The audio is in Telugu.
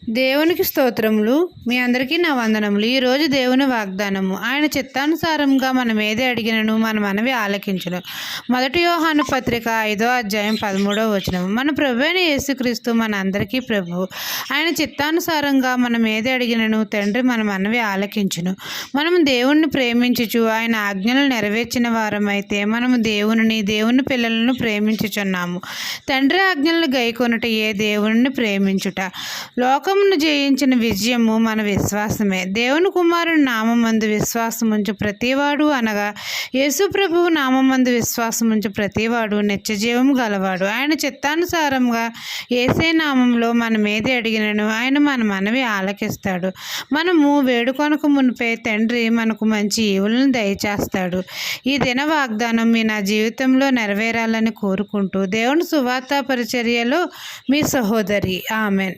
దేవునికి స్తోత్రములు. మీ అందరికీ నా వందనములు. ఈరోజు దేవుని వాగ్దానము. ఆయన చిత్తానుసారంగా మనం ఏది అడిగినను మన మనవి ఆలకించును. 1 యోహాను పత్రిక 5వ అధ్యాయం 13వ వచనం. మన ప్రభువైన యేసుక్రీస్తు మన అందరికీ ప్రభువు. ఆయన చిత్తానుసారంగా మనం ఏది అడిగినను తండ్రి మన మనవి ఆలకించును. మనము దేవుణ్ణి ప్రేమించుచు ఆయన ఆజ్ఞలు నెరవేర్చిన వారమైతే మనము దేవుని పిల్లలను ప్రేమించుచున్నాము. తండ్రి ఆజ్ఞలను గైకొనుటయే దేవుని ప్రేమించుట. లోకమును జయించిన విజయము మన విశ్వాసమే. దేవుని కుమారుని నామమందు విశ్వాసముంచు ప్రతివాడు అనగా యేసు ప్రభువు నామమందు విశ్వాసముంచు ప్రతివాడు నిత్యజీవము గలవాడు. ఆయన చిత్తానుసారంగా యేసే నామంలో మనం ఏది అడిగినను ఆయన మన మనవి ఆలకిస్తాడు. మనము వేడుకొనకు మునిపే తండ్రి మనకు మంచి ఈవులను దయచేస్తాడు. ఈ దిన వాగ్దానం నా జీవితంలో నెరవేరాలని కోరుకుంటూ దేవుని సువార్త పరిచర్యలో మీ సహోదరి. ఆమెన్.